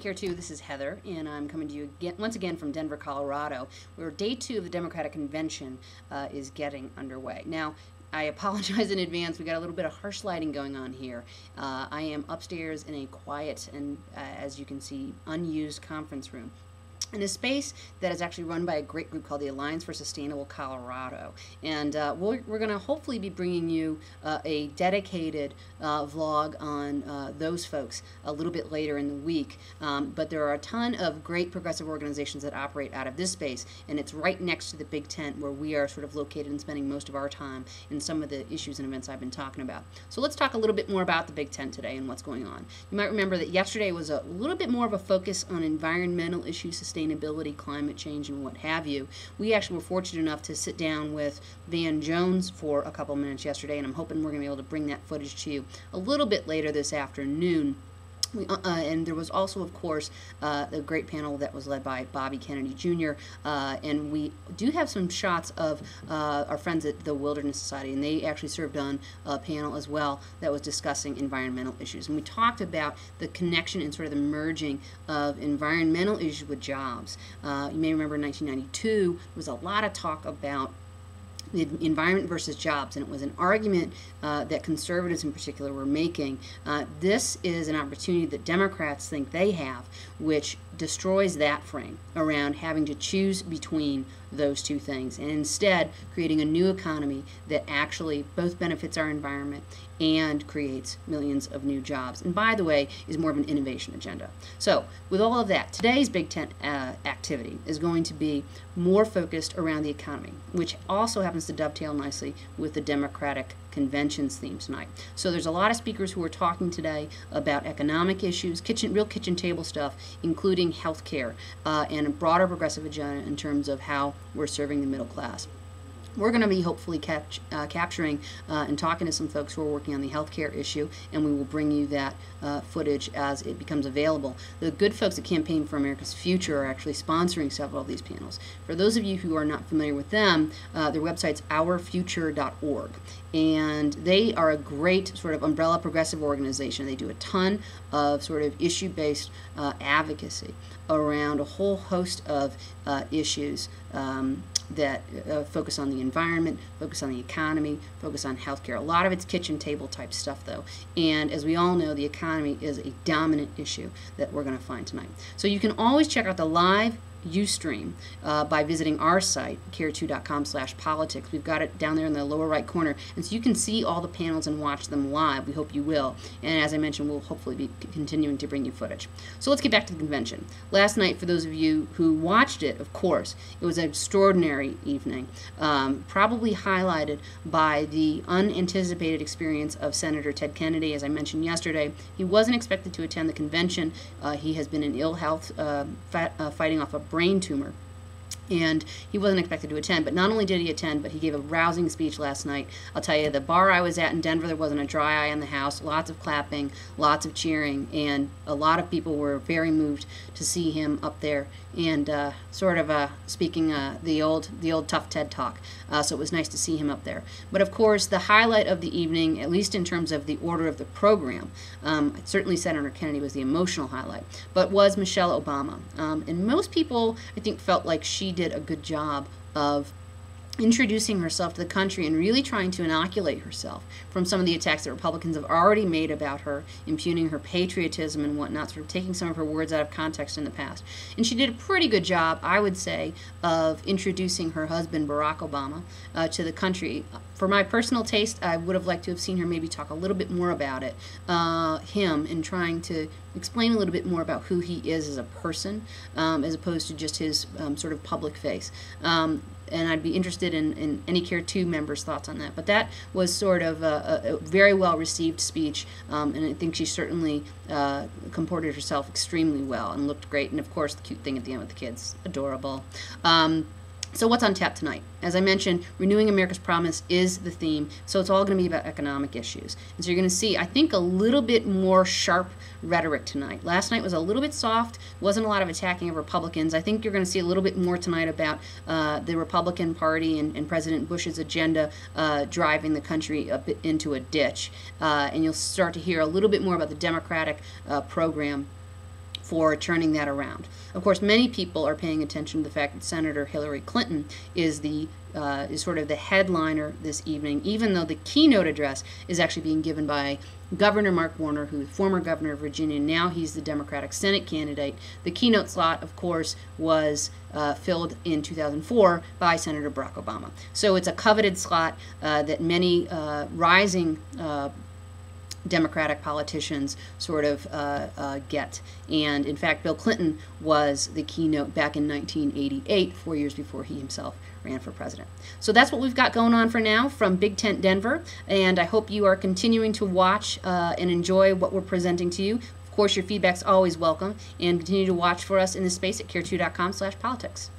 Care2, this is Heather, and I'm coming to you once again from Denver, Colorado, where day 2 of the Democratic Convention is getting underway. Now, I apologize in advance. We got a little bit of harsh lighting going on here. I am upstairs in a quiet and, as you can see, unused conference room, in a space that is actually run by a great group called the Alliance for Sustainable Colorado. And we're going to hopefully be bringing you a dedicated vlog on those folks a little bit later in the week. But there are a ton of great progressive organizations that operate out of this space, and it's right next to the big tent where we are sort of located and spending most of our time in some of the issues and events I've been talking about. So let's talk a little bit more about the big tent today and what's going on. You might remember that yesterday was a little bit more of a focus on environmental issues, sustainability, climate change, and what have you. We actually were fortunate enough to sit down with Van Jones for a couple minutes yesterday, and I'm hoping we're going to be able to bring that footage to you a little bit later this afternoon. And there was also, of course, a great panel that was led by Bobby Kennedy Jr., and we do have some shots of our friends at the Wilderness Society, and they actually served on a panel as well that was discussing environmental issues. And we talked about the connection and sort of the merging of environmental issues with jobs. You may remember in 1992, there was a lot of talk about the environment versus jobs, and it was an argument that conservatives in particular were making. This is an opportunity that Democrats think they have, which destroys that frame around having to choose between those two things, and instead creating a new economy that actually both benefits our environment and creates millions of new jobs, and by the way, is more of an innovation agenda. So with all of that, today's Big Tent activity is going to be more focused around the economy, which also happens to dovetail nicely with the Democratic Convention's theme tonight. So there's a lot of speakers who are talking today about economic issues, real kitchen table stuff, including health care, and a broader progressive agenda in terms of how we're serving the middle class. We're going to be hopefully capturing and talking to some folks who are working on the healthcare issue, and we will bring you that footage as it becomes available. The good folks at Campaign for America's Future are actually sponsoring several of these panels. For those of you who are not familiar with them, their website's ourfuture.org, and they are a great sort of umbrella progressive organization. They do a ton of sort of issue-based advocacy around a whole host of issues that focus on the environment, focus on the economy, focus on healthcare. A lot of it's kitchen table type stuff though, and as we all know, the economy is a dominant issue that we're going to find tonight. So you can always check out the live Ustream by visiting our site, care2.com/politics. We've got it down there in the lower right corner, and so you can see all the panels and watch them live. We hope you will, and as I mentioned, we'll hopefully be continuing to bring you footage. So let's get back to the convention. Last night, for those of you who watched it, of course, it was an extraordinary evening, probably highlighted by the unanticipated experience of Senator Ted Kennedy. As I mentioned yesterday, he wasn't expected to attend the convention. He has been in ill health, fighting off a brain tumor, and he wasn't expected to attend. But not only did he attend, but he gave a rousing speech last night. I'll tell you, the bar I was at in Denver, there wasn't a dry eye in the house. Lots of clapping, lots of cheering, and a lot of people were very moved to see him up there and sort of speaking the old tough TED talk. So it was nice to see him up there. But of course, the highlight of the evening, at least in terms of the order of the program, certainly Senator Kennedy was the emotional highlight, but was Michelle Obama. And most people, I think, felt like she did a good job of introducing herself to the country and really trying to inoculate herself from some of the attacks that Republicans have already made about her, impugning her patriotism and whatnot, sort of taking some of her words out of context in the past. And she did a pretty good job, I would say, of introducing her husband, Barack Obama, to the country. For my personal taste, I would have liked to have seen her maybe talk a little bit more about it, him, and trying to explain a little bit more about who he is as a person, as opposed to just his sort of public face. And I'd be interested in any Care2 members' thoughts on that. But that was sort of a very well-received speech, and I think she certainly comported herself extremely well and looked great. And of course, the cute thing at the end with the kids, adorable. So what's on tap tonight? As I mentioned, Renewing America's Promise is the theme, so it's all going to be about economic issues. And so you're going to see, I think, a little bit more sharp rhetoric tonight. Last night was a little bit soft, wasn't a lot of attacking of Republicans. I think you're going to see a little bit more tonight about the Republican Party and President Bush's agenda driving the country a bit into a ditch. And you'll start to hear a little bit more about the Democratic program for turning that around. Of course, many people are paying attention to the fact that Senator Hillary Clinton is sort of the headliner this evening, even though the keynote address is actually being given by Governor Mark Warner, who is former governor of Virginia. Now he's the Democratic Senate candidate. The keynote slot, of course, was filled in 2004 by Senator Barack Obama. So it's a coveted slot that many rising Democratic politicians sort of get. And in fact, Bill Clinton was the keynote back in 1988, 4 years before he himself ran for president. So that's what we've got going on for now from Big Tent Denver, and I hope you are continuing to watch and enjoy what we're presenting to you. Of course, your feedback's always welcome, and continue to watch for us in this space at care2.com/politics.